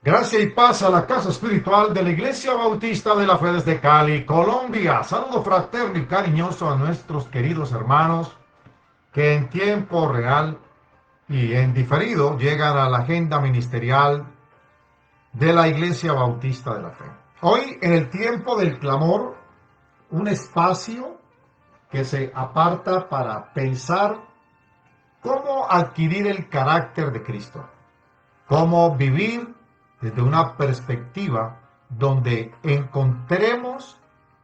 Gracia y paz a la casa espiritual de la Iglesia Bautista de la Fe desde Cali, Colombia. Saludo fraterno y cariñoso a nuestros queridos hermanos que en tiempo real y en diferido llegan a la agenda ministerial de la Iglesia Bautista de la Fe. Hoy, en el tiempo del clamor, un espacio que se aparta para pensar cómo adquirir el carácter de Cristo, cómo vivir desde una perspectiva donde encontremos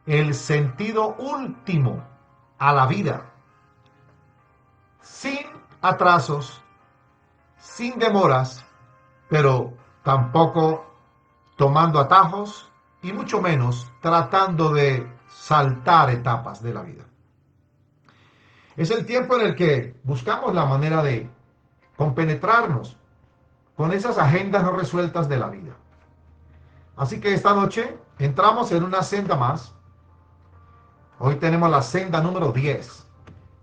el sentido último a la vida, sin atrasos, sin demoras, pero tampoco tomando atajos y mucho menos tratando de saltar etapas de la vida. Es el tiempo en el que buscamos la manera de compenetrarnos con esas agendas no resueltas de la vida. Así que esta noche entramos en una senda más. Hoy tenemos la senda número 10.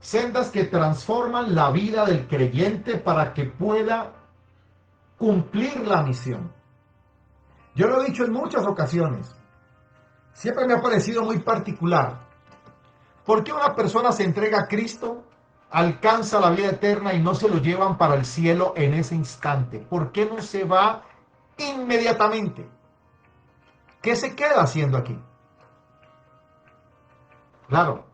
Sendas que transforman la vida del creyente para que pueda cumplir la misión. Yo lo he dicho en muchas ocasiones. Siempre me ha parecido muy particular. ¿Por qué una persona se entrega a Cristo, alcanza la vida eterna y no se lo llevan para el cielo en ese instante? ¿Por qué no se va inmediatamente? ¿Qué se queda haciendo aquí? Claro,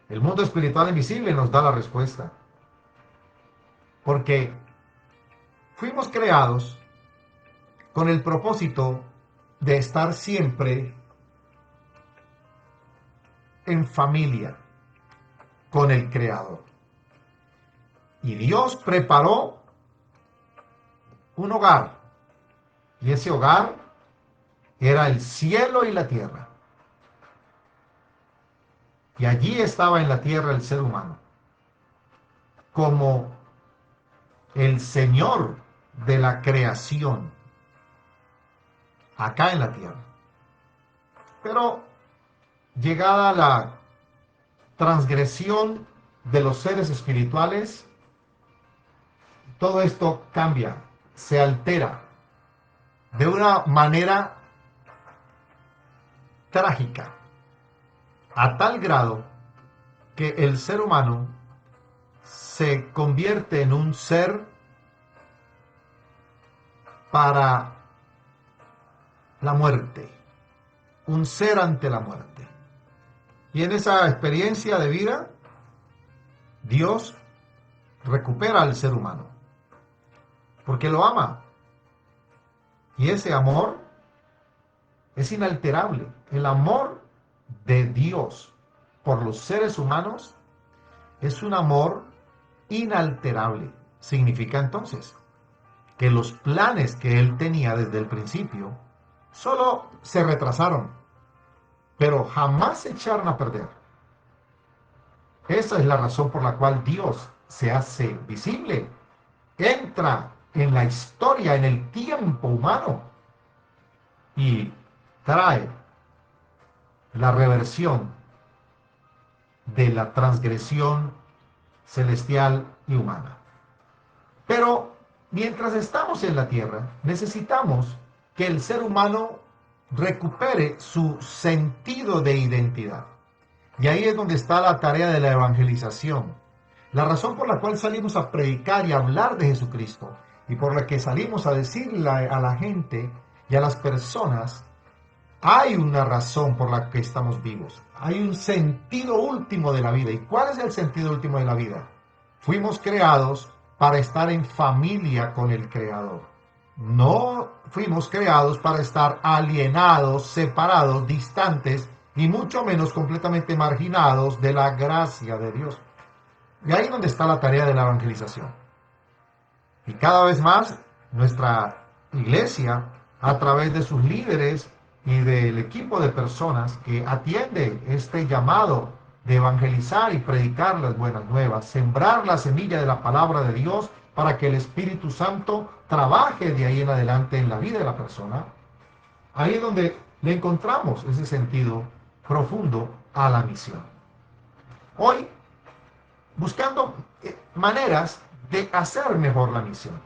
el mundo espiritual invisible nos da la respuesta. Porque fuimos creados con el propósito de estar siempre en familia con el Creador. Y Dios preparó un hogar. Y ese hogar era el cielo y la tierra. Y allí estaba en la tierra el ser humano, como el Señor de la creación, acá en la tierra. Pero llegada la transgresión de los seres espirituales, todo esto cambia, se altera de una manera trágica, a tal grado que el ser humano se convierte en un ser para la muerte, un ser ante la muerte. Y en esa experiencia de vida, Dios recupera al ser humano, porque lo ama. Y ese amor es inalterable. El amor de Dios por los seres humanos es un amor inalterable. Significa entonces que los planes que Él tenía desde el principio solo se retrasaron, pero jamás se echaron a perder. Esa es la razón por la cual Dios se hace visible, entra en la historia, en el tiempo humano y trae la reversión de la transgresión celestial y humana. Pero mientras estamos en la tierra, necesitamos que el ser humano recupere su sentido de identidad. Y ahí es donde está la tarea de la evangelización. La razón por la cual salimos a predicar y a hablar de Jesucristo y por la que salimos a decirle a la gente y a las personas, hay una razón por la que estamos vivos. Hay un sentido último de la vida. ¿Y cuál es el sentido último de la vida? Fuimos creados para estar en familia con el Creador. No fuimos creados para estar alienados, separados, distantes y mucho menos completamente marginados de la gracia de Dios. Y ahí es donde está la tarea de la evangelización. Y cada vez más nuestra iglesia, a través de sus líderes y del equipo de personas que atiende este llamado de evangelizar y predicar las buenas nuevas, sembrar la semilla de la palabra de Dios para que el Espíritu Santo trabaje de ahí en adelante en la vida de la persona. Ahí es donde le encontramos ese sentido profundo a la misión. Hoy, buscando maneras de hacer mejor la misión,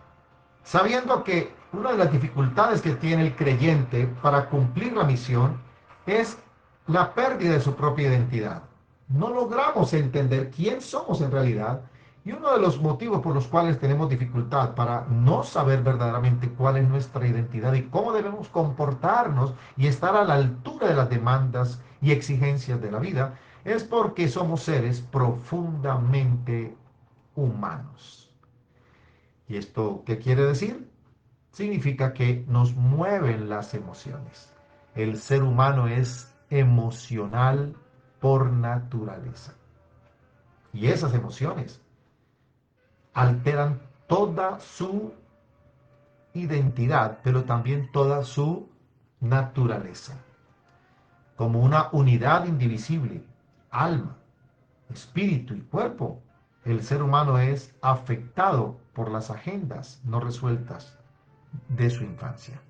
sabiendo que una de las dificultades que tiene el creyente para cumplir la misión es la pérdida de su propia identidad. No logramos entender quién somos en realidad, y uno de los motivos por los cuales tenemos dificultad para no saber verdaderamente cuál es nuestra identidad y cómo debemos comportarnos y estar a la altura de las demandas y exigencias de la vida es porque somos seres profundamente humanos. ¿Y esto qué quiere decir? Significa que nos mueven las emociones. El ser humano es emocional por naturaleza. Y esas emociones alteran toda su identidad, pero también toda su naturaleza. Como una unidad indivisible, alma, espíritu y cuerpo, el ser humano es afectado por las agendas no resueltas de su infancia.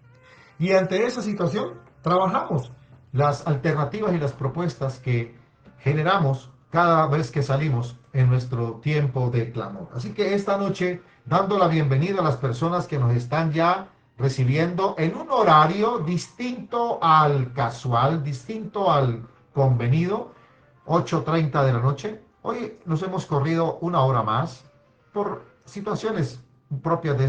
Y ante esa situación, trabajamos las alternativas y las propuestas que generamos cada vez que salimos en nuestro tiempo de clamor. Así que esta noche, dando la bienvenida a las personas que nos están ya recibiendo en un horario distinto al casual, distinto al convenido, 8:30 de la noche. Hoy nos hemos corrido una hora más por situaciones propias de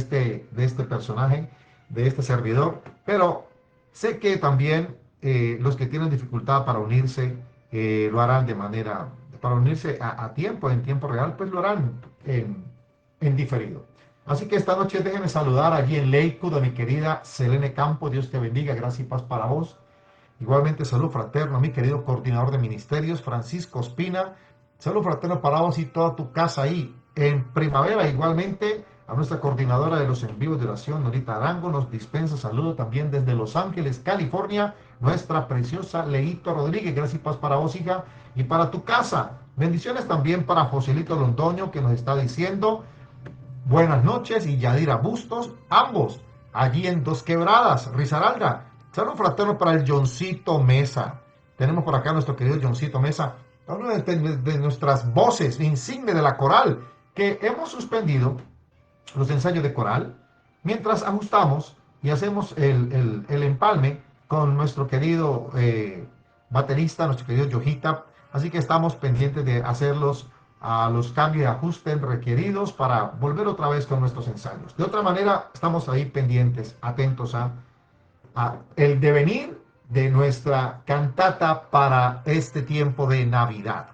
este personaje, de este servidor, pero sé que también los que tienen dificultad para unirse lo harán de manera, para unirse a tiempo, en tiempo real, pues lo harán en diferido. Así que esta noche déjenme saludar allí en Lakewood a mi querida Selene Campo. Dios te bendiga, gracias y paz para vos. Igualmente, salud fraterno a mi querido coordinador de ministerios, Francisco Ospina. Salud fraterno para vos y toda tu casa ahí en primavera. Igualmente, a nuestra coordinadora de los envíos de oración, Norita Arango, nos dispensa saludo también desde Los Ángeles, California, nuestra preciosa Leito Rodríguez. Gracias y paz para vos, hija, y para tu casa. Bendiciones también para Joselito Londoño, que nos está diciendo buenas noches, y Yadira Bustos, ambos allí en Dos Quebradas, Risaralda. Saludos fraterno para el Johncito Mesa. Tenemos por acá a nuestro querido Johncito Mesa, una de nuestras voces insigne de la coral, que hemos suspendido los ensayos de coral mientras ajustamos y hacemos el empalme con nuestro querido baterista, nuestro querido Yojita. Así que estamos pendientes de hacerlos a los cambios y ajustes requeridos para volver otra vez con nuestros ensayos. De otra manera, estamos ahí pendientes, atentos a el devenir de nuestra cantata para este tiempo de Navidad.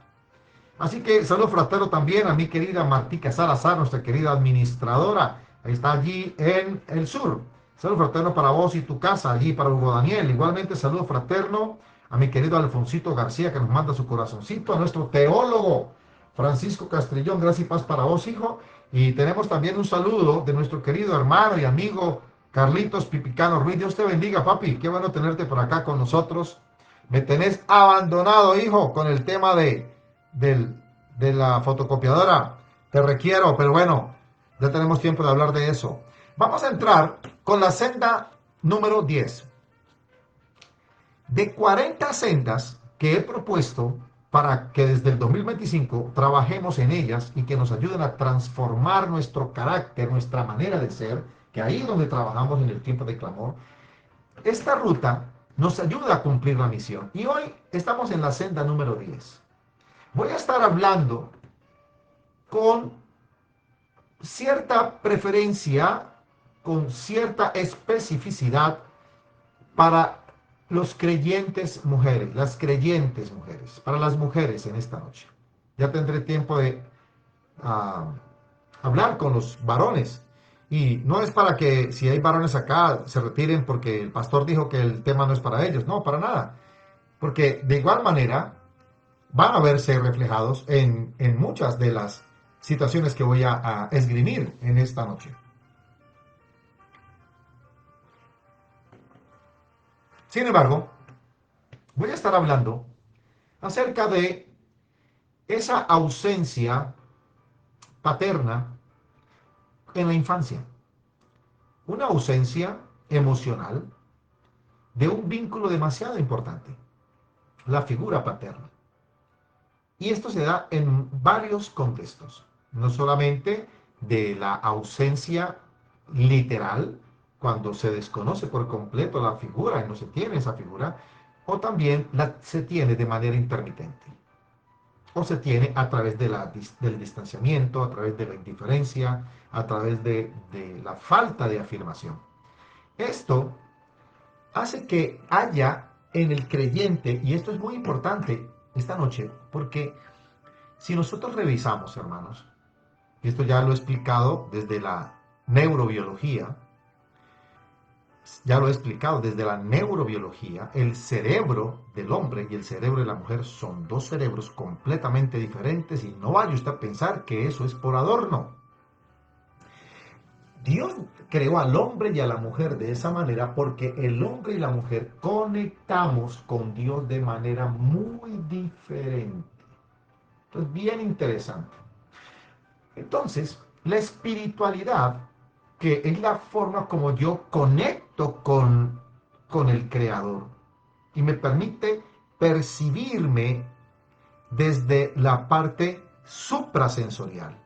Así que saludo fraterno también a mi querida Martica Salazar, nuestra querida administradora. Ahí está allí en el sur. Saludo fraterno para vos y tu casa, allí para Hugo Daniel. Igualmente saludo fraterno a mi querido Alfonsito García, que nos manda su corazoncito, a nuestro teólogo Francisco Castrillón. Gracias y paz para vos, hijo. Y tenemos también un saludo de nuestro querido hermano y amigo Carlitos Pipicano Ruiz. Dios te bendiga, papi. Qué bueno tenerte por acá con nosotros. Me tenés abandonado, hijo, con el tema del, de la fotocopiadora. Te requiero, pero bueno, ya tenemos tiempo de hablar de eso. Vamos a entrar con la senda número 10. De 40 sendas que he propuesto para que desde el 2025 trabajemos en ellas y que nos ayuden a transformar nuestro carácter, nuestra manera de ser, que ahí es donde trabajamos en el tiempo de clamor, esta ruta nos ayuda a cumplir la misión. Y hoy estamos en la senda número 10. Voy a estar hablando con cierta preferencia, con cierta especificidad para los creyentes mujeres, las creyentes mujeres, para las mujeres en esta noche. Ya tendré tiempo de hablar con los varones. Y no es para que si hay varones acá se retiren porque el pastor dijo que el tema no es para ellos, no, para nada. Porque de igual manera van a verse reflejados en muchas de las situaciones que voy a esgrimir en esta noche. Sin embargo, voy a estar hablando acerca de esa ausencia paterna en la infancia. Una ausencia emocional de un vínculo demasiado importante, la figura paterna. Y esto se da en varios contextos, no solamente de la ausencia literal, cuando se desconoce por completo la figura y no se tiene esa figura, o también se tiene de manera intermitente, o se tiene a través del distanciamiento, a través de la indiferencia, a través de la falta de afirmación. Esto hace que haya en el creyente, y esto es muy importante esta noche, porque si nosotros revisamos, hermanos, y esto ya lo he explicado desde la neurobiología, el cerebro del hombre y el cerebro de la mujer son dos cerebros completamente diferentes y no vaya usted a pensar que eso es por adorno. Dios creó al hombre y a la mujer de esa manera porque el hombre y la mujer conectamos con Dios de manera muy diferente. Entonces, bien interesante. Entonces, la espiritualidad, que es la forma como yo conecto con el Creador y me permite percibirme desde la parte suprasensorial.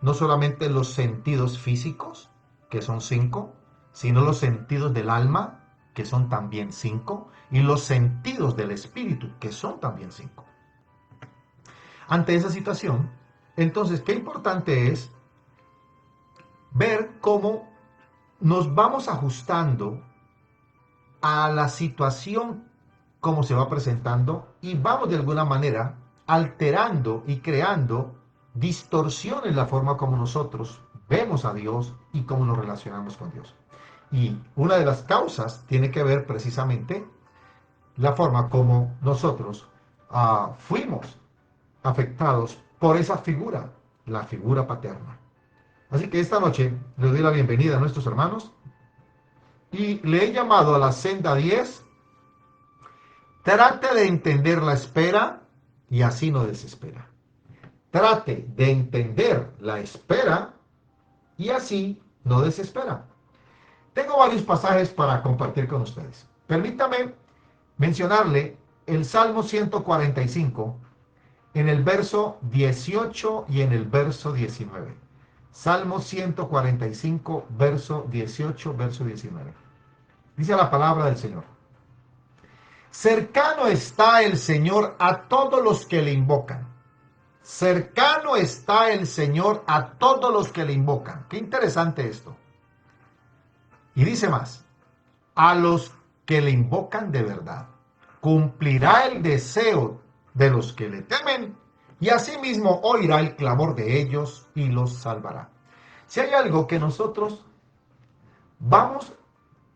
No solamente los sentidos físicos, que son 5, sino los sentidos del alma, que son también 5, y los sentidos del espíritu, que son también 5. Ante esa situación, entonces, qué importante es ver cómo nos vamos ajustando a la situación como se va presentando y vamos de alguna manera alterando y creando distorsión en la forma como nosotros vemos a Dios y cómo nos relacionamos con Dios. Y una de las causas tiene que ver precisamente la forma como nosotros fuimos afectados por esa figura, la figura paterna. Así que esta noche les doy la bienvenida a nuestros hermanos y le he llamado a la senda 10. Trate de entender la espera y así no desespera. Trate de entender la espera y así no desespera. Tengo varios pasajes para compartir con ustedes. Permítame mencionarle el Salmo 145 en el verso 18 y en el verso 19. Salmo 145, verso 18, verso 19. Dice la palabra del Señor. Cercano está el Señor a todos los que le invocan. Cercano está el Señor a todos los que le invocan. Qué interesante esto. Y dice más, a los que le invocan de verdad. Cumplirá el deseo de los que le temen y asimismo oirá el clamor de ellos y los salvará. Si hay algo que nosotros vamos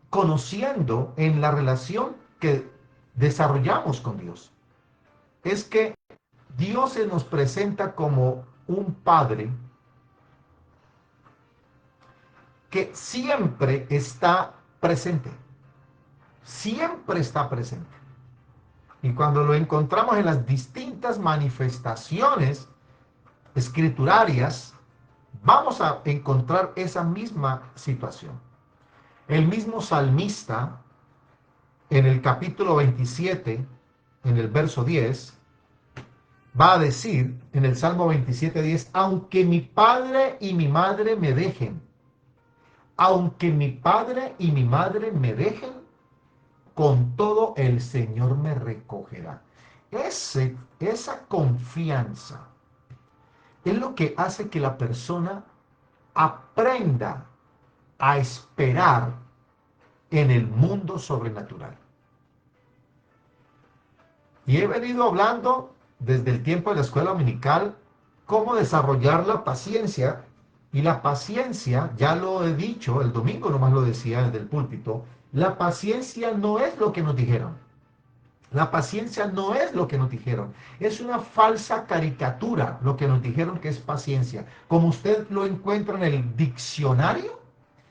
conociendo en la relación que desarrollamos con Dios, es que Dios se nos presenta como un Padre que siempre está presente. Siempre está presente. Y cuando lo encontramos en las distintas manifestaciones escriturarias, vamos a encontrar esa misma situación. El mismo salmista, en el capítulo 27, en el verso 10, va a decir en el Salmo 27:10, aunque mi padre y mi madre me dejen, aunque mi padre y mi madre me dejen, con todo el Señor me recogerá. Esa confianza es lo que hace que la persona aprenda a esperar en el mundo sobrenatural. Y he venido hablando desde el tiempo de la escuela dominical cómo desarrollar la paciencia. Y la paciencia, ya lo he dicho, el domingo nomás lo decía desde el púlpito, la paciencia no es lo que nos dijeron. La paciencia no es lo que nos dijeron. Es una falsa caricatura lo que nos dijeron que es paciencia. Como usted lo encuentra en el diccionario,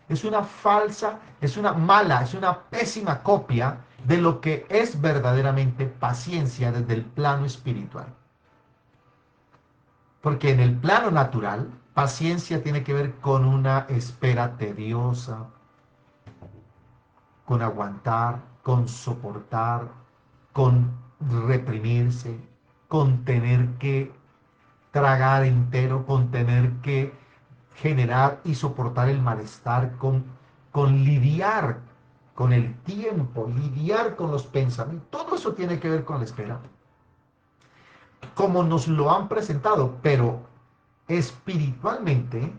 es una falsa, es una mala, es una pésima copia de lo que es verdaderamente paciencia desde el plano espiritual. Porque en el plano natural, paciencia tiene que ver con una espera tediosa, con aguantar, con soportar, con reprimirse, con tener que tragar entero, con tener que generar y soportar el malestar, con con lidiar con el tiempo, lidiar con los pensamientos. Todo eso tiene que ver con la espera. Como nos lo han presentado, pero espiritualmente,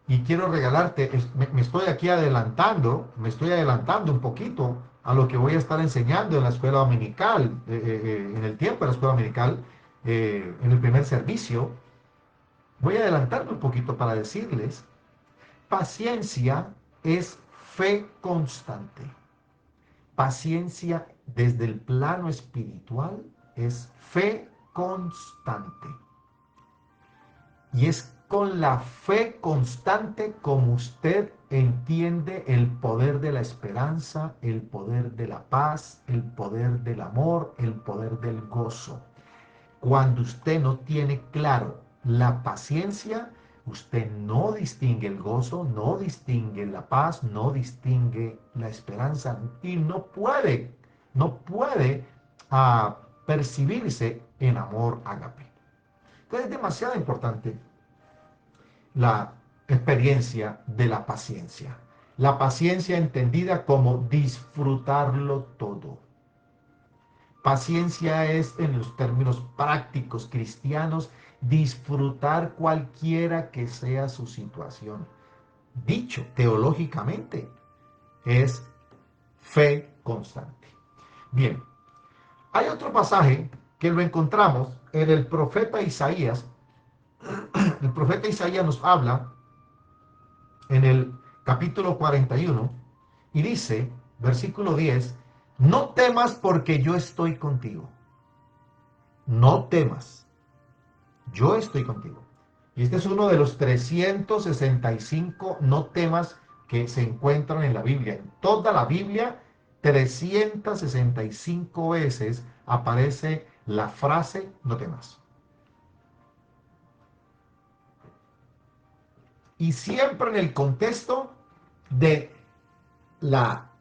y quiero regalarte, me estoy aquí adelantando, me estoy adelantando un poquito a lo que voy a estar enseñando en la escuela dominical, en el tiempo de la escuela dominical, en el primer servicio. Voy a adelantarme un poquito para decirles, paciencia es fe constante. Paciencia desde el plano espiritual es fe constante. Y es con la fe constante como usted entiende el poder de la esperanza, el poder de la paz, el poder del amor, el poder del gozo. Cuando usted no tiene claro la paciencia, usted no distingue el gozo, no distingue la paz, no distingue la esperanza y no puede percibirse en amor ágape. Entonces es demasiado importante la experiencia de la paciencia. La paciencia entendida como disfrutarlo todo. Paciencia es, en los términos prácticos cristianos, disfrutar cualquiera que sea su situación. Dicho teológicamente, es fe constante. Bien, hay otro pasaje que lo encontramos en el profeta Isaías. El profeta Isaías nos habla en el capítulo 41 y dice, versículo 10, no temas porque yo estoy contigo. No temas, yo estoy contigo. Y este es uno de los 365 no temas que se encuentran en la Biblia. En toda la Biblia, 365 veces aparece la frase no temas. Y siempre en el contexto de la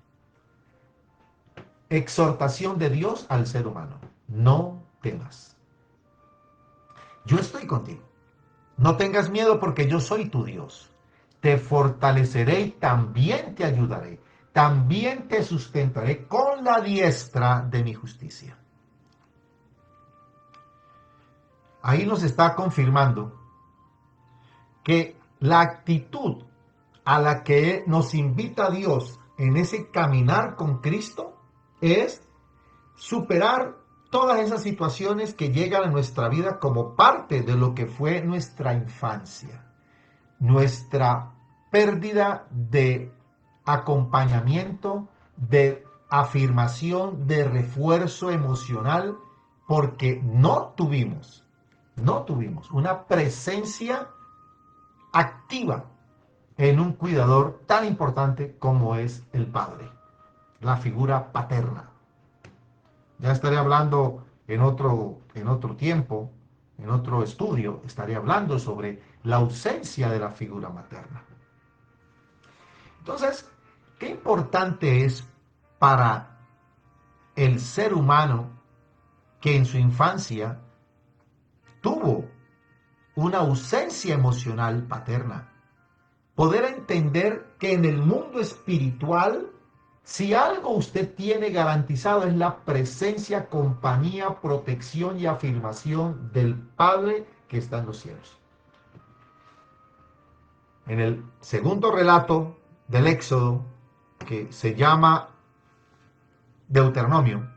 exhortación de Dios al ser humano. No temas. Yo estoy contigo. No tengas miedo porque yo soy tu Dios. Te fortaleceré y también te ayudaré. También te sustentaré con la diestra de mi justicia. Ahí nos está confirmando que la actitud a la que nos invita Dios en ese caminar con Cristo es superar todas esas situaciones que llegan a nuestra vida como parte de lo que fue nuestra infancia, nuestra pérdida de acompañamiento, de afirmación, de refuerzo emocional, porque no tuvimos una presencia activa en un cuidador tan importante como es el padre, la figura paterna. Ya estaré hablando en otro tiempo, en otro estudio, estaré hablando sobre la ausencia de la figura materna. Entonces, qué importante es para el ser humano que en su infancia tuvo una ausencia emocional paterna. Poder entender que en el mundo espiritual, si algo usted tiene garantizado es la presencia, compañía, protección y afirmación del Padre que está en los cielos. En el segundo relato del Éxodo, que se llama Deuteronomio,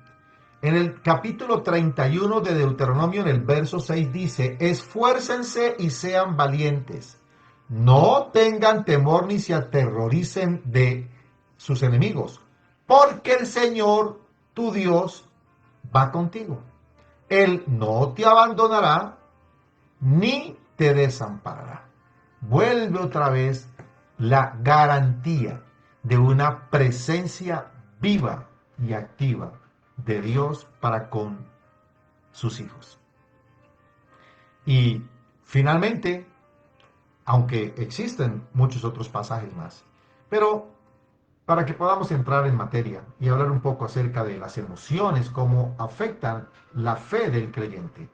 en el capítulo 31 de Deuteronomio, en el verso 6 dice, esfuércense y sean valientes. No tengan temor ni se aterroricen de sus enemigos, porque el Señor, tu Dios, va contigo. Él no te abandonará ni te desamparará. Vuelve otra vez la garantía de una presencia viva y activa de Dios para con sus hijos. Y finalmente, aunque existen muchos otros pasajes más, pero para que podamos entrar en materia y hablar un poco acerca de las emociones, cómo afectan la fe del creyente.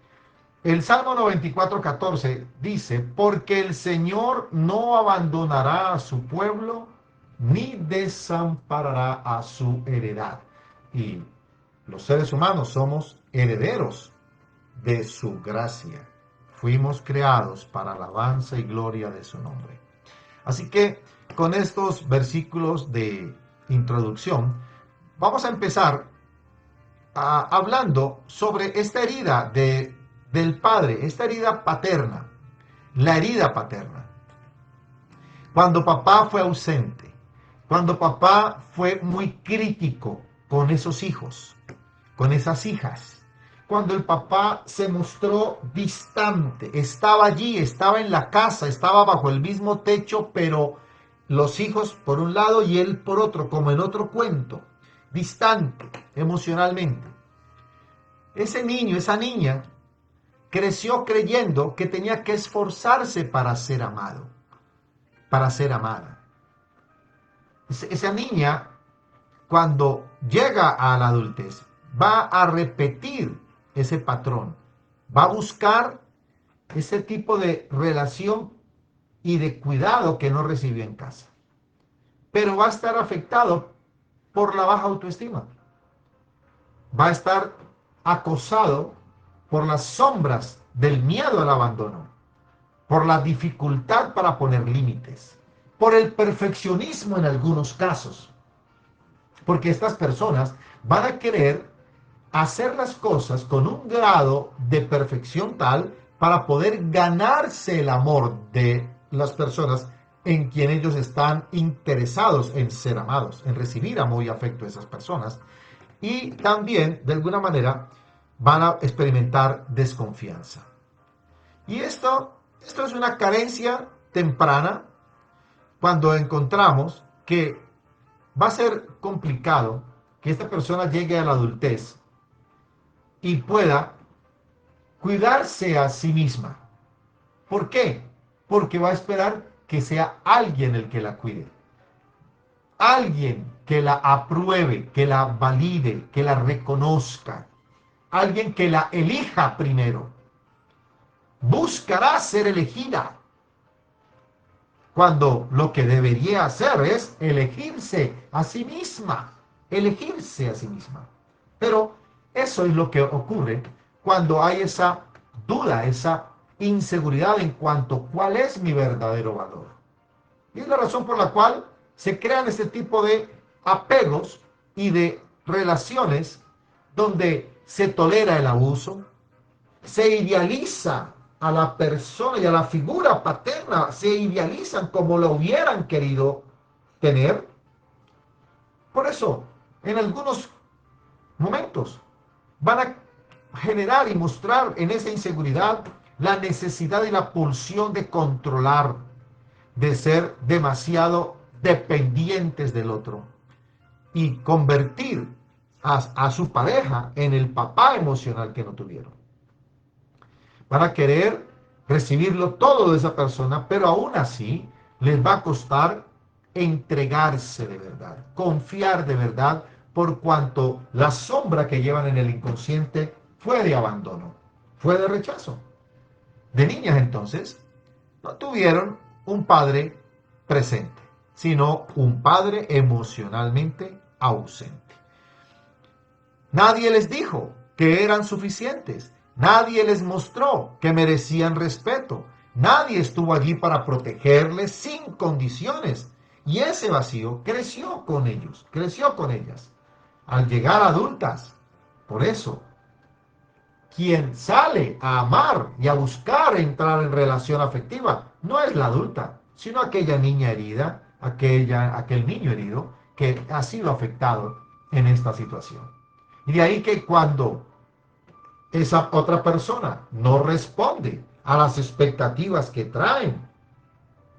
El Salmo 94:14 dice, porque el Señor no abandonará a su pueblo ni desamparará a su heredad. Y los seres humanos somos herederos de su gracia. Fuimos creados para alabanza y gloria de su nombre. Así que con estos versículos de introducción, vamos a empezar hablando sobre esta herida del padre, esta herida paterna, la herida paterna. Cuando papá fue ausente, cuando papá fue muy crítico con esos hijos, con esas hijas, cuando el papá se mostró distante, estaba allí, estaba en la casa, estaba bajo el mismo techo, pero los hijos por un lado y él por otro, como en otro cuento, distante emocionalmente. Ese niño, esa niña, creció creyendo que tenía que esforzarse para ser amado, para ser amada. Esa niña, cuando llega a la adultez, va a repetir ese patrón, va a buscar ese tipo de relación y de cuidado que no recibió en casa. Pero va a estar afectado por la baja autoestima. Va a estar acosado por las sombras del miedo al abandono, por la dificultad para poner límites, por el perfeccionismo en algunos casos, porque estas personas van a querer hacer las cosas con un grado de perfección tal para poder ganarse el amor de las personas en quien ellos están interesados en ser amados, en recibir amor y afecto de esas personas. Y también, de alguna manera, van a experimentar desconfianza. Y esto es una carencia temprana cuando encontramos que va a ser complicado que esta persona llegue a la adultez y pueda cuidarse a sí misma. ¿Por qué? Porque va a esperar que sea alguien el que la cuide. Alguien que la apruebe, que la valide, que la reconozca. Alguien que la elija primero. Buscará ser elegida. Cuando lo que debería hacer es elegirse a sí misma. Elegirse a sí misma. Pero eso es lo que ocurre cuando hay esa duda, esa inseguridad en cuanto a cuál es mi verdadero valor. Y es la razón por la cual se crean este tipo de apegos y de relaciones donde se tolera el abuso, se idealiza a la persona y a la figura paterna, se idealizan como lo hubieran querido tener. Por eso, en algunos momentos van a generar y mostrar en esa inseguridad la necesidad y la pulsión de controlar, de ser demasiado dependientes del otro y convertir a su pareja en el papá emocional que no tuvieron. Van a querer recibirlo todo de esa persona, pero aún así les va a costar entregarse de verdad, confiar de verdad, por cuanto la sombra que llevan en el inconsciente fue de abandono, fue de rechazo. De niñas entonces, no tuvieron un padre presente, sino un padre emocionalmente ausente. Nadie les dijo que eran suficientes. Nadie les mostró que merecían respeto. Nadie estuvo allí para protegerles sin condiciones. Y ese vacío creció con ellos, creció con ellas. Al llegar adultas, por eso, quien sale a amar y a buscar entrar en relación afectiva no es la adulta, sino aquella niña herida, aquel niño herido que ha sido afectado en esta situación. Y de ahí que cuando esa otra persona no responde a las expectativas que traen,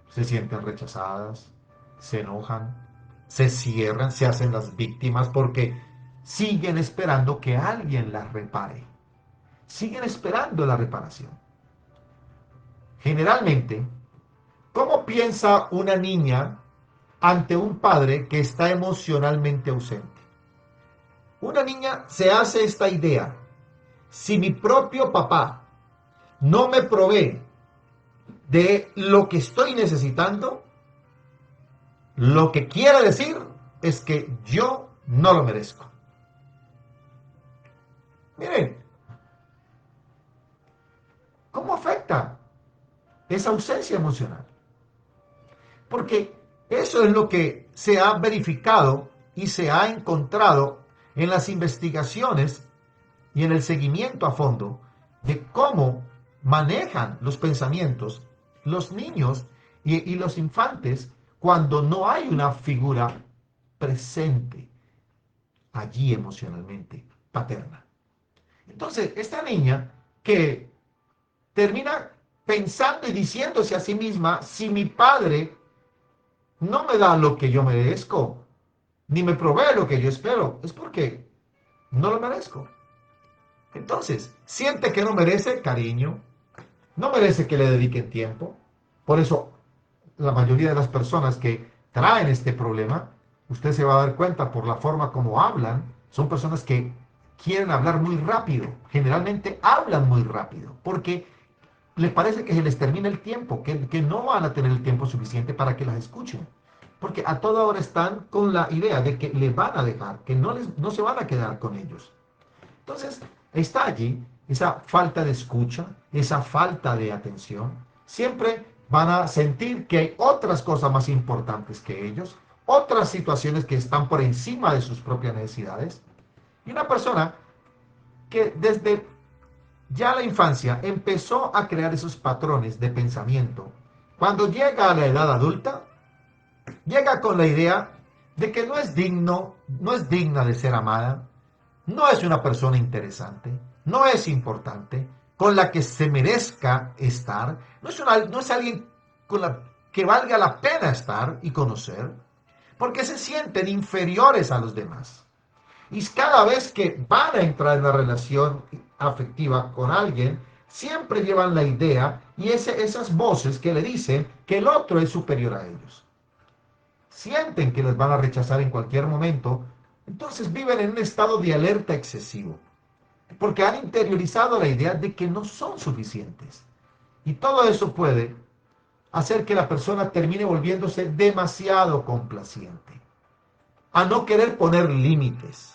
se sienten rechazadas, se enojan, se cierran, se hacen las víctimas porque siguen esperando que alguien las repare. Siguen esperando la reparación. Generalmente, ¿cómo piensa una niña ante un padre que está emocionalmente ausente? Una niña se hace esta idea: si mi propio papá no me provee de lo que estoy necesitando, lo que quiere decir es que yo no lo merezco. Miren, ¿cómo afecta esa ausencia emocional? Porque eso es lo que se ha verificado y se ha encontrado en las investigaciones y en el seguimiento a fondo de cómo manejan los pensamientos los niños y los infantes cuando no hay una figura presente allí emocionalmente, paterna. Entonces, esta niña que termina pensando y diciéndose a sí misma, si mi padre no me da lo que yo merezco, ni me provee lo que yo espero, es porque no lo merezco. Entonces, siente que no merece cariño, no merece que le dediquen tiempo. Por eso, la mayoría de las personas que traen este problema, usted se va a dar cuenta por la forma como hablan, son personas que quieren hablar muy rápido, generalmente hablan muy rápido, porque les parece que se les termina el tiempo, que no van a tener el tiempo suficiente para que las escuchen. Porque a toda hora están con la idea de que les van a dejar, que no se van a quedar con ellos. Entonces, está allí esa falta de escucha, esa falta de atención. Siempre van a sentir que hay otras cosas más importantes que ellos, otras situaciones que están por encima de sus propias necesidades. Y una persona que desde ya la infancia empezó a crear esos patrones de pensamiento, cuando llega a la edad adulta, llega con la idea de que no es digno, no es digna de ser amada, no es una persona interesante, no es importante, con la que se merezca estar, no es alguien con la que valga la pena estar y conocer, porque se sienten inferiores a los demás. Y cada vez que van a entrar en una relación afectiva con alguien, siempre llevan la idea y esas voces que le dicen que el otro es superior a ellos. Sienten que les van a rechazar en cualquier momento, entonces viven en un estado de alerta excesivo, porque han interiorizado la idea de que no son suficientes. Y todo eso puede hacer que la persona termine volviéndose demasiado complaciente, a no querer poner límites,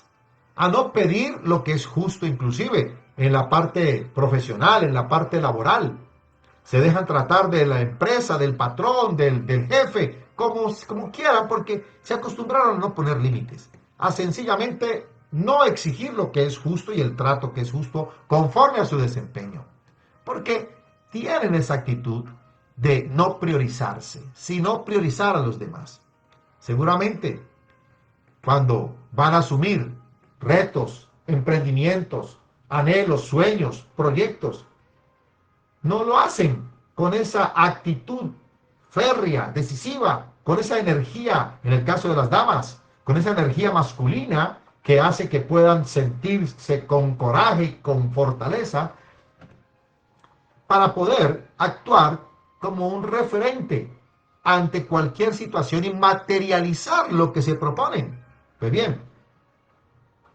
a no pedir lo que es justo, inclusive en la parte profesional, en la parte laboral. Se dejan tratar de la empresa, del patrón, del jefe, como quieran, porque se acostumbraron a no poner límites, a sencillamente no exigir lo que es justo y el trato que es justo conforme a su desempeño. Porque tienen esa actitud de no priorizarse, sino priorizar a los demás. Seguramente cuando van a asumir retos, emprendimientos, anhelos, sueños, proyectos, no lo hacen con esa actitud férrea, decisiva, con esa energía, en el caso de las damas, con esa energía masculina que hace que puedan sentirse con coraje y con fortaleza para poder actuar como un referente ante cualquier situación y materializar lo que se proponen. Pues bien,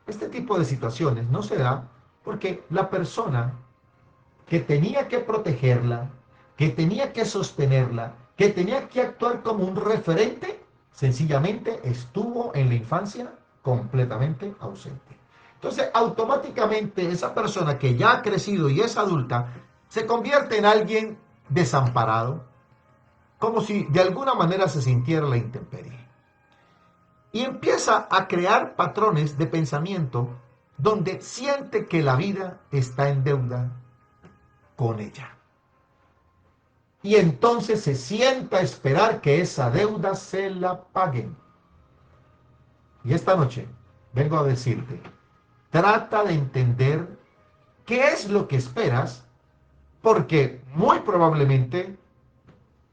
este tipo de situaciones no se da porque la persona que tenía que protegerla, que tenía que sostenerla, que tenía que actuar como un referente, sencillamente estuvo en la infancia completamente ausente. Entonces, automáticamente esa persona que ya ha crecido y es adulta, se convierte en alguien desamparado, como si de alguna manera se sintiera la intemperie. Y empieza a crear patrones de pensamiento donde siente que la vida está en deuda con ella. Y entonces se sienta a esperar que esa deuda se la paguen. Y esta noche vengo a decirte, trata de entender qué es lo que esperas, porque muy probablemente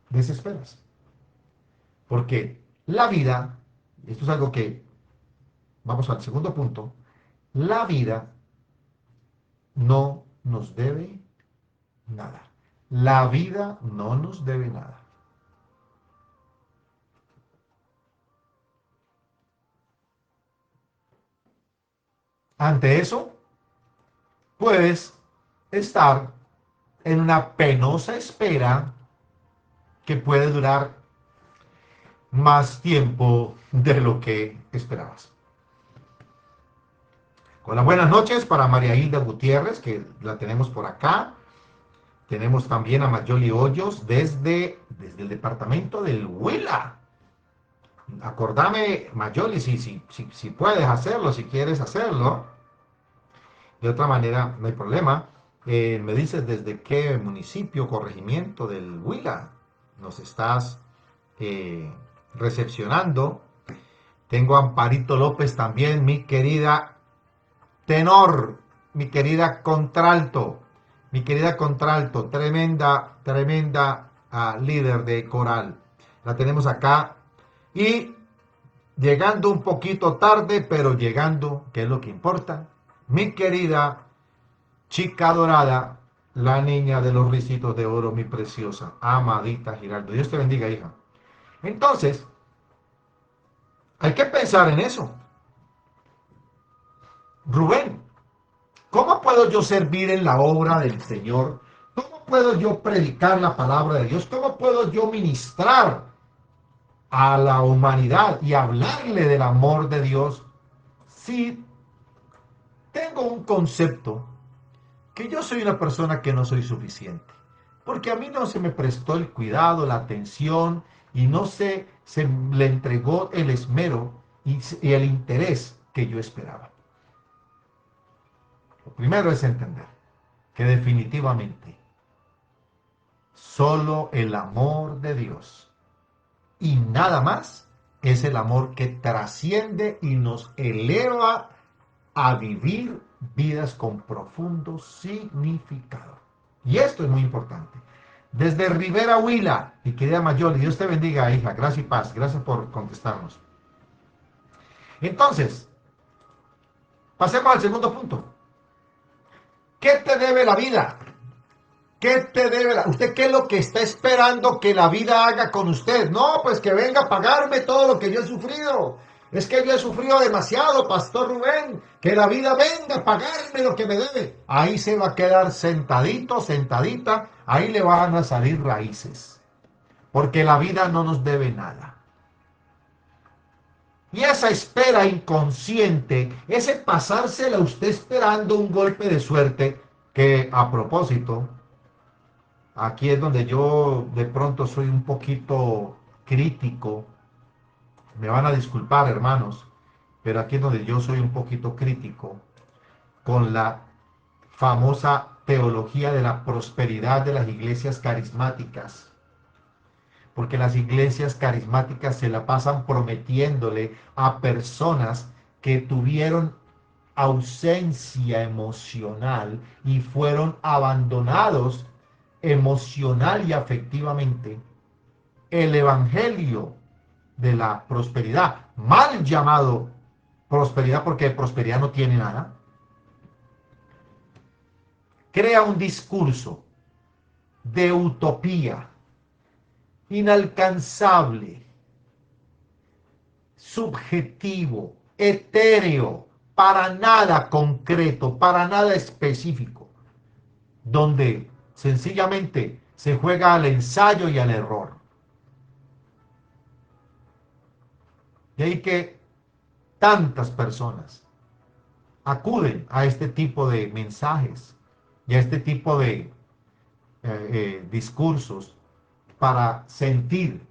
desesperas. Porque la vida, esto es algo que, vamos al segundo punto, la vida no nos debe nada. La vida no nos debe nada. Ante eso, puedes estar en una penosa espera que puede durar más tiempo de lo que esperabas. Con las buenas noches para María Hilda Gutiérrez, que la tenemos por acá. Tenemos también a Mayoli Hoyos desde el departamento del Huila. Acordame, Mayoli, si puedes hacerlo, si quieres hacerlo. De otra manera, no hay problema. Me dices desde qué municipio, corregimiento del Huila nos estás eh, recepcionando. Tengo a Amparito López también, mi querida tenor, mi querida contralto, tremenda líder de coral. La tenemos acá y llegando un poquito tarde, pero llegando, que es lo que importa, mi querida chica dorada, la niña de los ricitos de oro, mi preciosa, amadita Giraldo. Dios te bendiga, hija. Entonces, hay que pensar en eso. Rubén, ¿cómo puedo yo servir en la obra del Señor? ¿Cómo puedo yo predicar la palabra de Dios? ¿Cómo puedo yo ministrar a la humanidad y hablarle del amor de Dios si tengo un concepto que yo soy una persona que no soy suficiente? Porque a mí no se me prestó el cuidado, la atención y no se le entregó el esmero y el interés que yo esperaba. Lo primero es entender que definitivamente solo el amor de Dios y nada más es el amor que trasciende y nos eleva a vivir vidas con profundo significado. Y esto es muy importante. Desde Rivera Huila, mi querida Mayoli, Dios te bendiga, hija. Gracias y paz. Gracias por contestarnos. Entonces, pasemos al segundo punto. ¿Qué te debe la vida? ¿Qué te debe la... ¿Usted qué es lo que está esperando que la vida haga con usted? No, pues que venga a pagarme todo lo que yo he sufrido. Es que yo he sufrido demasiado, Pastor Rubén. Que la vida venga a pagarme lo que me debe. Ahí se va a quedar sentadito, sentadita. Ahí le van a salir raíces. Porque la vida no nos debe nada. Y esa espera inconsciente, ese pasársela usted esperando un golpe de suerte, que a propósito, aquí es donde yo de pronto soy un poquito crítico. Me van a disculpar, hermanos, pero aquí es donde yo soy un poquito crítico con la famosa teología de la prosperidad de las iglesias carismáticas. Porque las iglesias carismáticas se la pasan prometiéndole a personas que tuvieron ausencia emocional y fueron abandonados emocional y afectivamente el evangelio de la prosperidad, mal llamado prosperidad porque prosperidad no tiene nada, crea un discurso de utopía inalcanzable, subjetivo, etéreo, para nada concreto, para nada específico, donde sencillamente se juega al ensayo y al error. De ahí que tantas personas acuden a este tipo de mensajes y a este tipo de discursos para sentir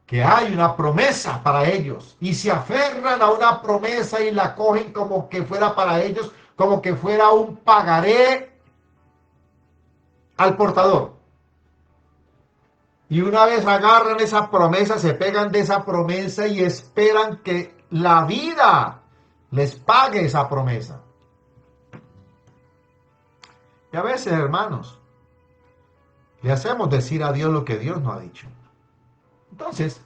que hay una promesa para ellos y se aferran a una promesa y la cogen como que fuera para ellos, como que fuera un pagaré al portador. Y una vez agarran esa promesa, se pegan de esa promesa y esperan que la vida les pague esa promesa. Y a veces, hermanos, le hacemos decir a Dios lo que Dios no ha dicho. Entonces,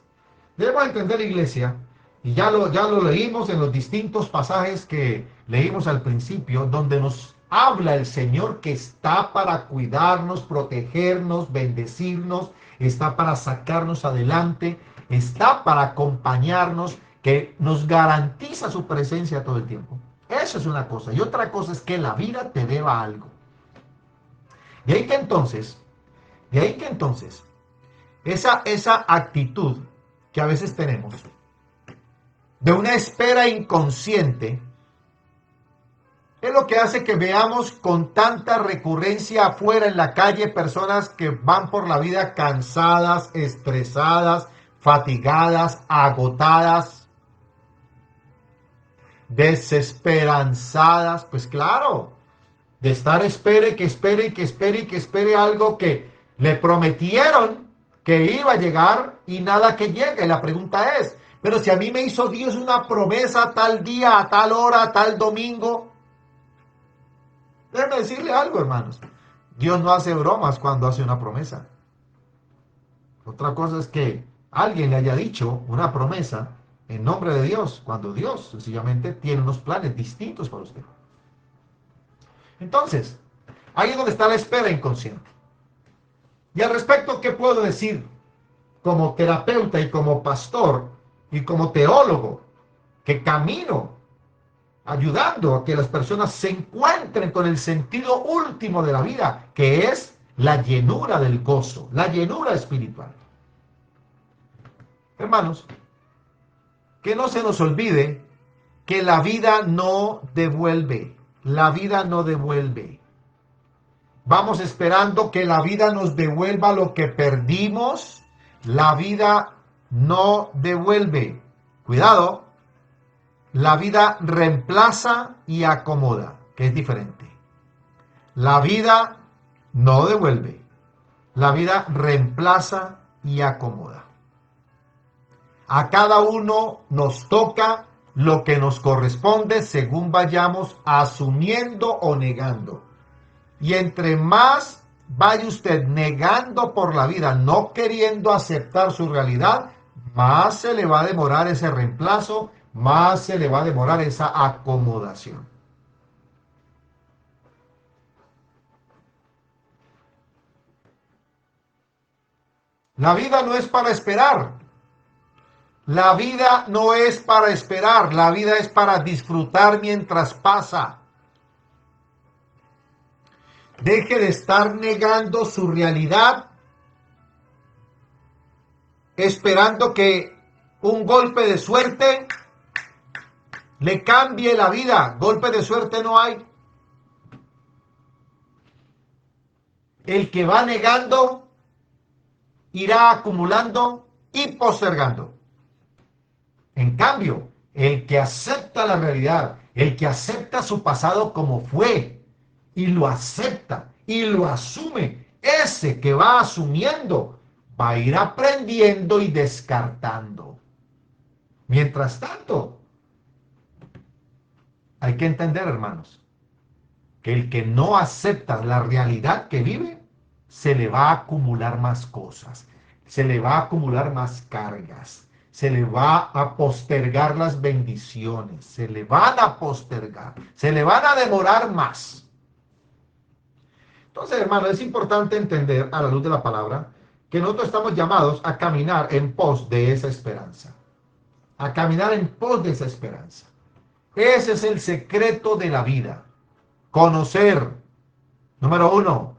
debemos entender, iglesia, y ya lo leímos en los distintos pasajes que leímos al principio, donde nos habla el Señor que está para cuidarnos, protegernos, bendecirnos, está para sacarnos adelante, está para acompañarnos, que nos garantiza su presencia todo el tiempo. Eso es una cosa. Y otra cosa es que la vida te deba algo. De ahí que entonces, esa actitud que a veces tenemos, de una espera inconsciente, es lo que hace que veamos con tanta recurrencia afuera en la calle personas que van por la vida cansadas, estresadas, fatigadas, agotadas, desesperanzadas. Pues claro, de estar espere, que espere, que espere, que espere algo que le prometieron que iba a llegar y nada que llegue. Y la pregunta es, pero si a mí me hizo Dios una promesa tal día, a tal hora, a tal domingo. Déjeme decirle algo, hermanos. Dios no hace bromas cuando hace una promesa. Otra cosa es que alguien le haya dicho una promesa en nombre de Dios, cuando Dios sencillamente tiene unos planes distintos para usted. Entonces, ahí es donde está la espera inconsciente. Y al respecto, ¿qué puedo decir como terapeuta y como pastor y como teólogo que camino ayudando a que las personas se encuentren con el sentido último de la vida, que es la llenura del gozo, la llenura espiritual? Hermanos, que no se nos olvide que la vida no devuelve, la vida no devuelve. Vamos esperando que la vida nos devuelva lo que perdimos, la vida no devuelve. Cuidado. La vida reemplaza y acomoda, que es diferente. La vida no devuelve. La vida reemplaza y acomoda. A cada uno nos toca lo que nos corresponde según vayamos asumiendo o negando. Y entre más vaya usted negando por la vida, no queriendo aceptar su realidad, más se le va a demorar ese reemplazo, más se le va a demorar esa acomodación. La vida no es para esperar. La vida no es para esperar. La vida es para disfrutar mientras pasa. Deje de estar negando su realidad, esperando que un golpe de suerte le cambie la vida. Golpe de suerte no hay. El que va negando irá acumulando y postergando. En cambio, el que acepta la realidad, el que acepta su pasado como fue y lo acepta y lo asume, ese que va asumiendo va a ir aprendiendo y descartando. Mientras tanto, hay que entender, hermanos, que el que no acepta la realidad que vive, se le va a acumular más cosas, se le va a acumular más cargas, se le va a postergar las bendiciones, se le van a postergar, se le van a demorar más. Entonces, hermanos, es importante entender a la luz de la palabra que nosotros estamos llamados a caminar en pos de esa esperanza, a caminar en pos de esa esperanza. Ese es el secreto de la vida. Conocer. Número 1,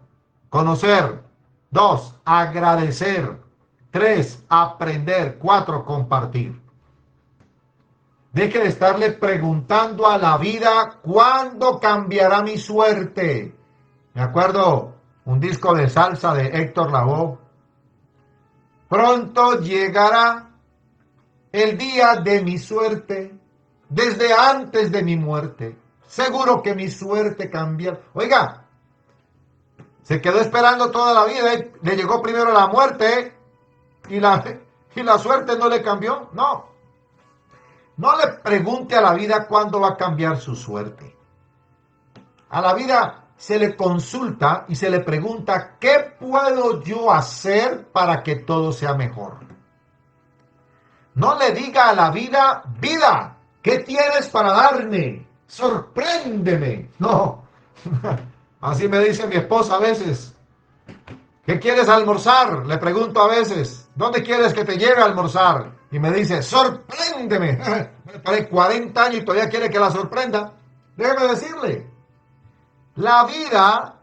conocer. 2, agradecer. 3, aprender. 4, compartir. Deje de estarle preguntando a la vida cuándo cambiará mi suerte. Me acuerdo un disco de salsa de Héctor Lavoe. Pronto llegará el día de mi suerte, desde antes de mi muerte. Seguro que mi suerte cambiará. Oiga, se quedó esperando toda la vida y le llegó primero la muerte y la suerte no le cambió. No. No le pregunte a la vida cuándo va a cambiar su suerte. A la vida se le consulta y se le pregunta, ¿qué puedo yo hacer para que todo sea mejor? No le diga a la vida, vida, ¿qué tienes para darme? Sorpréndeme. No. Así me dice mi esposa a veces. ¿Qué quieres almorzar? Le pregunto a veces. ¿Dónde quieres que te lleve a almorzar? Y me dice, sorpréndeme. Me paré 40 años y todavía quiere que la sorprenda. Déjeme decirle. La vida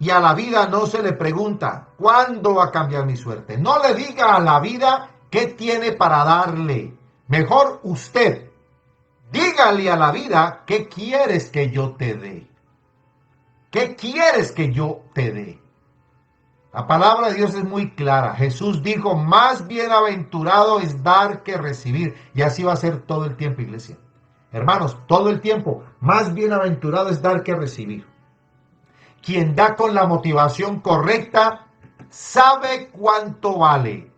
Y a la vida no se le pregunta, ¿cuándo va a cambiar mi suerte? No le diga a la vida qué tiene para darle. Mejor usted, dígale a la vida qué quieres que yo te dé. ¿Qué quieres que yo te dé? La palabra de Dios es muy clara. Jesús dijo, más bienaventurado es dar que recibir. Y así va a ser todo el tiempo, iglesia. Hermanos, todo el tiempo, más bienaventurado es dar que recibir. Quien da con la motivación correcta sabe cuánto vale.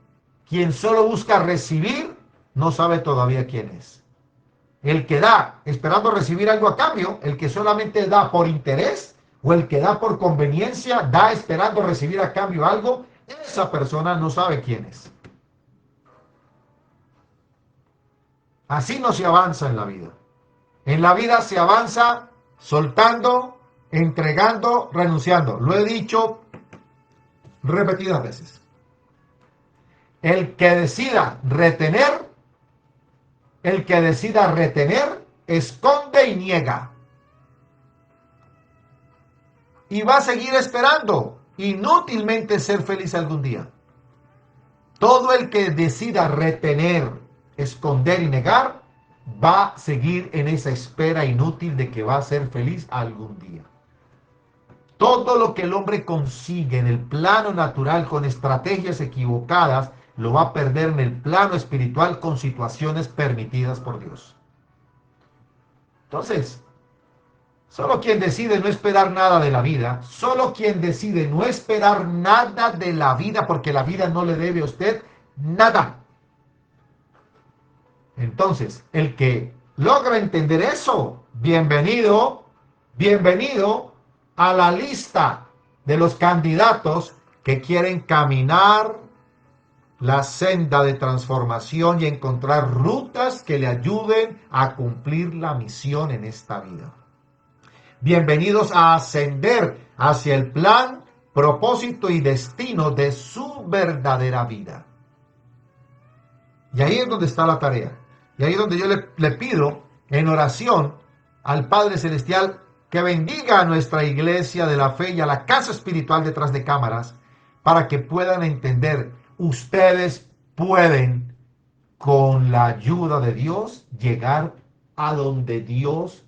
Quien solo busca recibir no sabe todavía quién es. El que da esperando recibir algo a cambio, el que solamente da por interés o el que da por conveniencia, da esperando recibir a cambio algo, esa persona no sabe quién es. Así no se avanza en la vida. En la vida se avanza soltando, entregando, renunciando. Lo he dicho repetidas veces. El que decida retener, esconde y niega. Y va a seguir esperando inútilmente ser feliz algún día. Todo el que decida retener, esconder y negar, va a seguir en esa espera inútil de que va a ser feliz algún día. Todo lo que el hombre consigue en el plano natural con estrategias equivocadas, lo va a perder en el plano espiritual con situaciones permitidas por Dios. Entonces, solo quien decide no esperar nada de la vida, solo quien decide no esperar nada de la vida, porque la vida no le debe a usted nada. Entonces, el que logra entender eso, bienvenido a la lista de los candidatos que quieren caminar la senda de transformación y encontrar rutas que le ayuden a cumplir la misión en esta vida. Bienvenidos a ascender hacia el plan, propósito y destino de su verdadera vida. Y ahí es donde está la tarea. Y ahí es donde yo le pido en oración al Padre Celestial que bendiga a nuestra iglesia de la fe y a la casa espiritual detrás de cámaras para que puedan entender, ustedes pueden, con la ayuda de Dios, llegar a donde Dios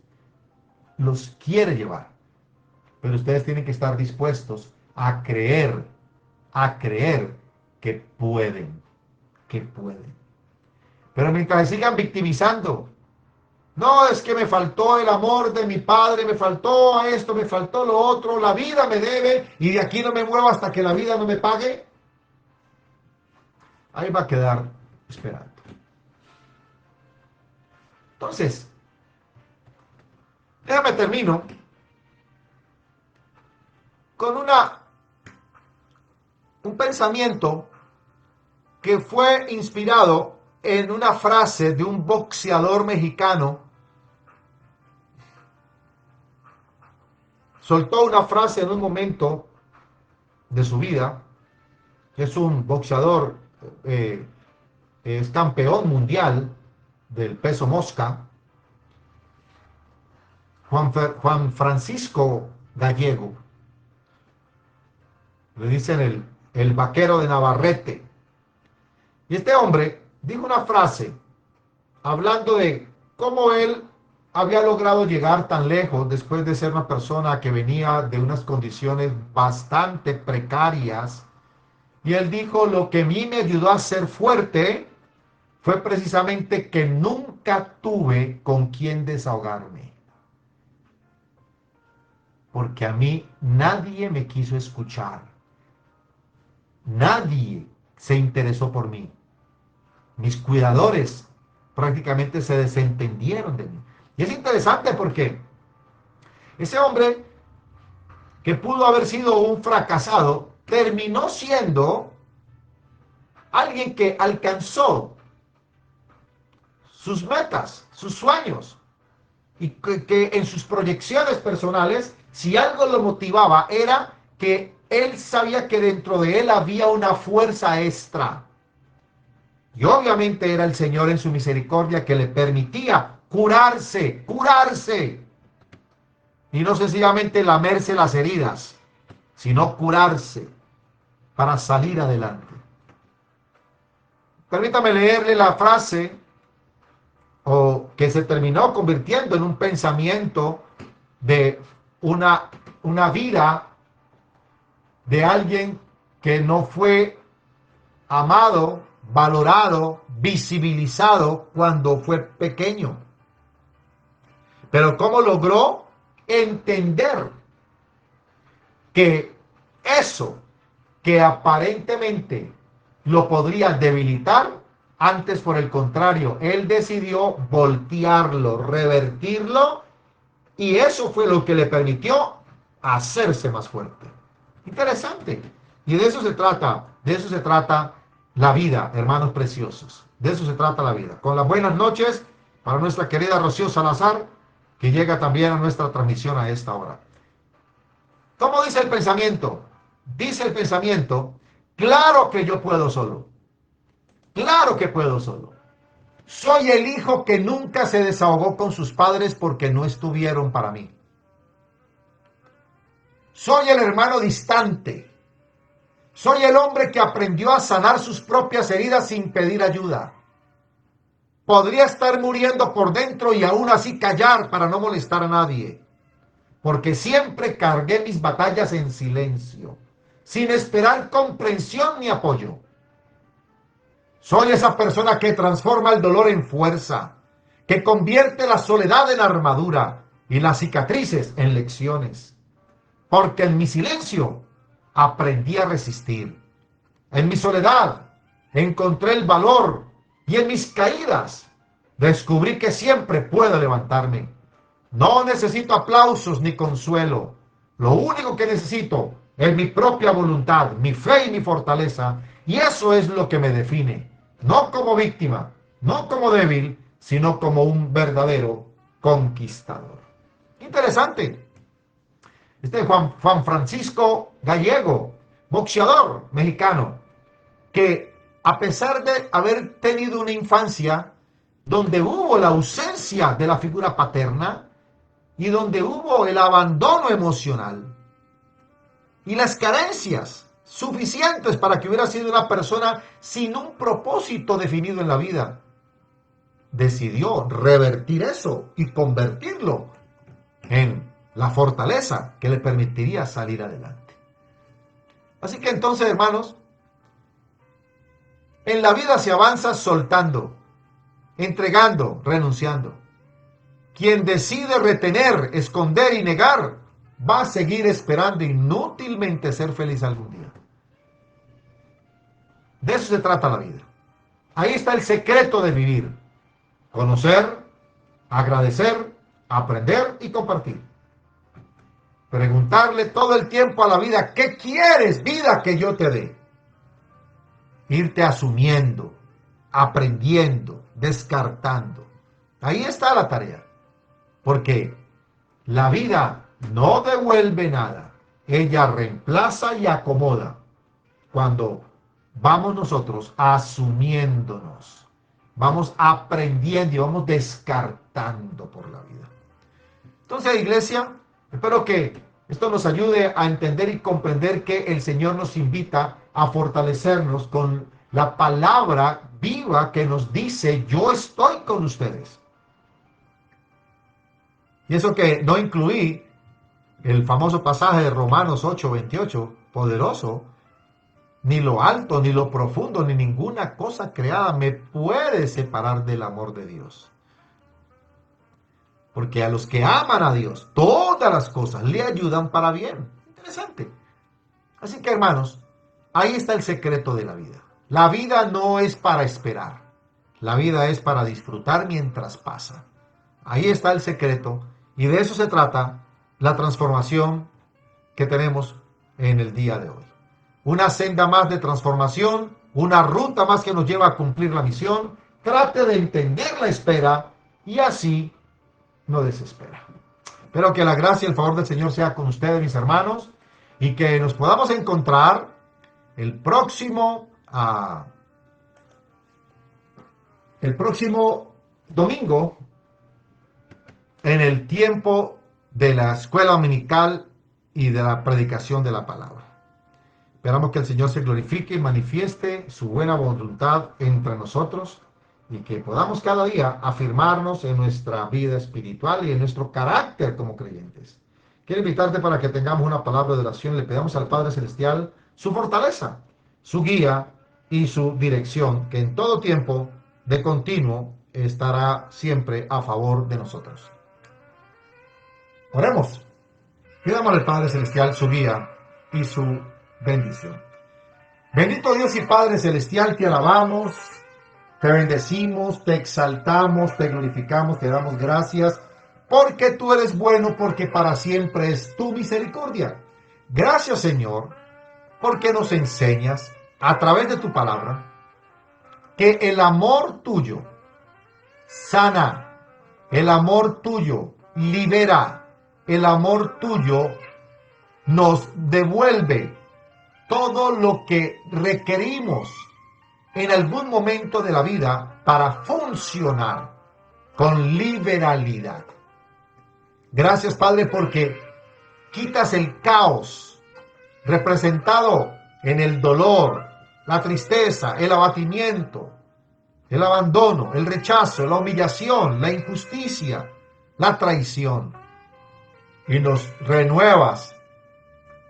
los quiere llevar. Pero ustedes tienen que estar dispuestos a creer que pueden. Pero mientras se sigan victimizando, no, es que me faltó el amor de mi padre, me faltó esto, me faltó lo otro, la vida me debe y de aquí no me muevo hasta que la vida no me pague, ahí va a quedar esperando. Entonces, déjame termino con un pensamiento que fue inspirado en una frase de un boxeador mexicano. Soltó una frase en un momento de su vida. Es un boxeador, es campeón mundial del peso mosca. Juan Francisco Gallego. Le dicen el vaquero de Navarrete. Y este hombre dijo una frase hablando de cómo él había logrado llegar tan lejos después de ser una persona que venía de unas condiciones bastante precarias. Y él dijo, lo que a mí me ayudó a ser fuerte fue precisamente que nunca tuve con quién desahogarme. Porque a mí nadie me quiso escuchar. Nadie se interesó por mí. Mis cuidadores prácticamente se desentendieron de mí. Y es interesante porque ese hombre que pudo haber sido un fracasado, terminó siendo alguien que alcanzó sus metas, sus sueños, y que en sus proyecciones personales, si algo lo motivaba, era que él sabía que dentro de él había una fuerza extra. Y obviamente era el Señor en su misericordia que le permitía curarse, y no sencillamente lamerse las heridas. sino curarse para salir adelante. Permítame leerle la frase o que se terminó convirtiendo en un pensamiento de una vida de alguien que no fue amado, valorado, visibilizado cuando fue pequeño. Pero cómo logró entender que eso que aparentemente lo podría debilitar, antes por el contrario, él decidió voltearlo, revertirlo, y eso fue lo que le permitió hacerse más fuerte. Interesante. Y de eso se trata la vida, hermanos preciosos. De eso se trata la vida. Con las buenas noches para nuestra querida Rocío Salazar, que llega también a nuestra transmisión a esta hora. ¿Cómo dice el pensamiento? Dice el pensamiento, claro que yo puedo solo. Claro que puedo solo. Soy el hijo que nunca se desahogó con sus padres porque no estuvieron para mí. Soy el hermano distante. Soy el hombre que aprendió a sanar sus propias heridas sin pedir ayuda. Podría estar muriendo por dentro y aún así callar para no molestar a nadie. Porque siempre cargué mis batallas en silencio, sin esperar comprensión ni apoyo. Soy esa persona que transforma el dolor en fuerza, que convierte la soledad en armadura y las cicatrices en lecciones. Porque en mi silencio aprendí a resistir. En mi soledad encontré el valor y en mis caídas descubrí que siempre puedo levantarme. No necesito aplausos ni consuelo. Lo único que necesito es mi propia voluntad, mi fe y mi fortaleza. Y eso es lo que me define. No como víctima, no como débil, sino como un verdadero conquistador. Interesante. Juan Francisco Gallego, boxeador mexicano, que a pesar de haber tenido una infancia donde hubo la ausencia de la figura paterna y donde hubo el abandono emocional y las carencias suficientes para que hubiera sido una persona sin un propósito definido en la vida, decidió revertir eso y convertirlo en la fortaleza que le permitiría salir adelante. Así que entonces, hermanos, en la vida se avanza soltando, entregando, renunciando. Quien decide retener, esconder y negar, va a seguir esperando inútilmente ser feliz algún día. De eso se trata la vida. Ahí está el secreto de vivir. Conocer, agradecer, aprender y compartir. Preguntarle todo el tiempo a la vida, ¿qué quieres, vida, que yo te dé? Irte asumiendo, aprendiendo, descartando. Ahí está la tarea. Porque la vida no devuelve nada. Ella reemplaza y acomoda cuando vamos nosotros asumiéndonos. Vamos aprendiendo y vamos descartando por la vida. Entonces, iglesia, espero que esto nos ayude a entender y comprender que el Señor nos invita a fortalecernos con la palabra viva que nos dice, yo estoy con ustedes. Y eso que no incluí el famoso pasaje de Romanos 8:28, poderoso, ni lo alto, ni lo profundo, ni ninguna cosa creada me puede separar del amor de Dios. Porque a los que aman a Dios, todas las cosas le ayudan para bien. Interesante. Así que, hermanos, ahí está el secreto de la vida. La vida no es para esperar. La vida es para disfrutar mientras pasa. Ahí está el secreto. Y de eso se trata la transformación que tenemos en el día de hoy. Una senda más de transformación, una ruta más que nos lleva a cumplir la misión. Trate de entender la espera y así no desespera. Espero que la gracia y el favor del Señor sea con ustedes, mis hermanos, y que nos podamos encontrar el próximo domingo en el tiempo de la escuela dominical y de la predicación de la palabra. Esperamos que el Señor se glorifique y manifieste su buena voluntad entre nosotros y que podamos cada día afirmarnos en nuestra vida espiritual y en nuestro carácter como creyentes. Quiero invitarte para que tengamos una palabra de oración. Le pedamos al Padre Celestial su fortaleza, su guía y su dirección, que en todo tiempo, de continuo, estará siempre a favor de nosotros. Oremos. Pidamos al Padre Celestial su guía y su bendición. Bendito Dios y Padre Celestial, te alabamos, te bendecimos, te exaltamos, te glorificamos, te damos gracias, porque tú eres bueno, porque para siempre es tu misericordia. Gracias, Señor, porque nos enseñas a través de tu palabra que el amor tuyo sana, el amor tuyo libera, el amor tuyo nos devuelve todo lo que requerimos en algún momento de la vida para funcionar con liberalidad. Gracias, Padre, porque quitas el caos representado en el dolor, la tristeza, el abatimiento, el abandono, el rechazo, la humillación, la injusticia, la traición, y nos renuevas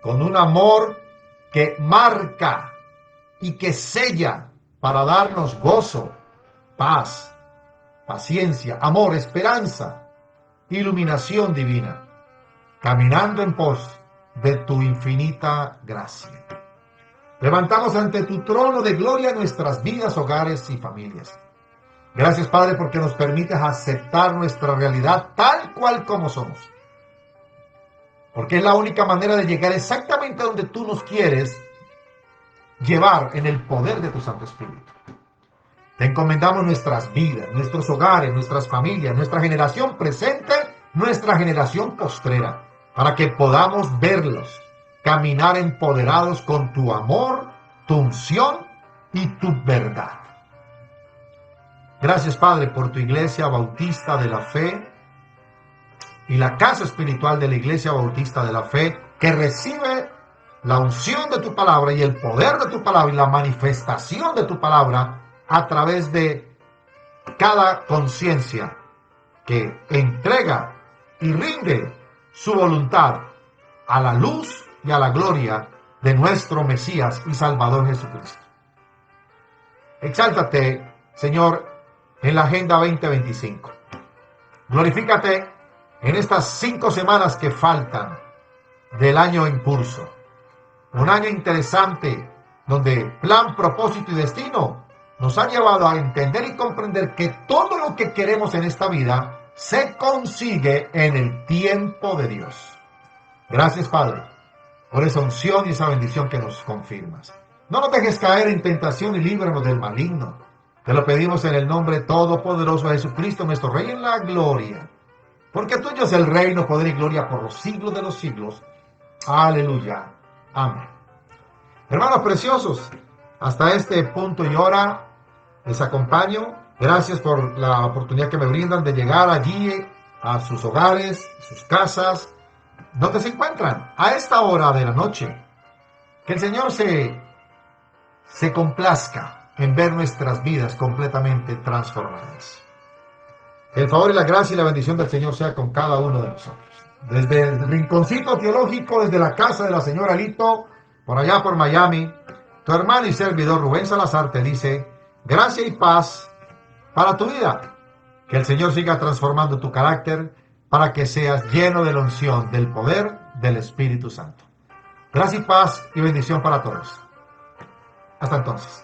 con un amor que marca y que sella para darnos gozo, paz, paciencia, amor, esperanza, iluminación divina, caminando en pos de tu infinita gracia. Levantamos ante tu trono de gloria nuestras vidas, hogares y familias. Gracias, Padre, porque nos permites aceptar nuestra realidad tal cual como somos. Porque es la única manera de llegar exactamente a donde tú nos quieres llevar en el poder de tu Santo Espíritu. Te encomendamos nuestras vidas, nuestros hogares, nuestras familias, nuestra generación presente, nuestra generación postrera, para que podamos verlos caminar empoderados con tu amor, tu unción y tu verdad. Gracias, Padre, por tu Iglesia Bautista de la Fe y la casa espiritual de la Iglesia Bautista de la Fe, que recibe la unción de tu palabra y el poder de tu palabra y la manifestación de tu palabra a través de cada conciencia que entrega y rinde su voluntad a la luz y a la gloria de nuestro Mesías y Salvador Jesucristo. Exáltate, Señor, en la Agenda 2025. Glorifícate en estas 5 semanas que faltan del año en curso. Un año interesante donde plan, propósito y destino nos ha llevado a entender y comprender que todo lo que queremos en esta vida se consigue en el tiempo de Dios. Gracias, Padre, por esa unción y esa bendición que nos confirmas. No nos dejes caer en tentación y líbranos del maligno. Te lo pedimos en el nombre todopoderoso de Jesucristo, nuestro Rey en la gloria. Porque tuyo es el reino, poder y gloria por los siglos de los siglos. Aleluya. Amén. Hermanos preciosos, hasta este punto y hora les acompaño. Gracias por la oportunidad que me brindan de llegar allí a sus hogares, sus casas, donde se encuentran a esta hora de la noche. Que el Señor se complazca en ver nuestras vidas completamente transformadas. Que el favor y la gracia y la bendición del Señor sea con cada uno de nosotros. Desde el rinconcito teológico, desde la casa de la señora Lito, por allá por Miami, tu hermano y servidor Rubén Salazar te dice: gracia y paz para tu vida. Que el Señor siga transformando tu carácter para que seas lleno de la unción, del poder del Espíritu Santo. Gracia y paz y bendición para todos. Hasta entonces.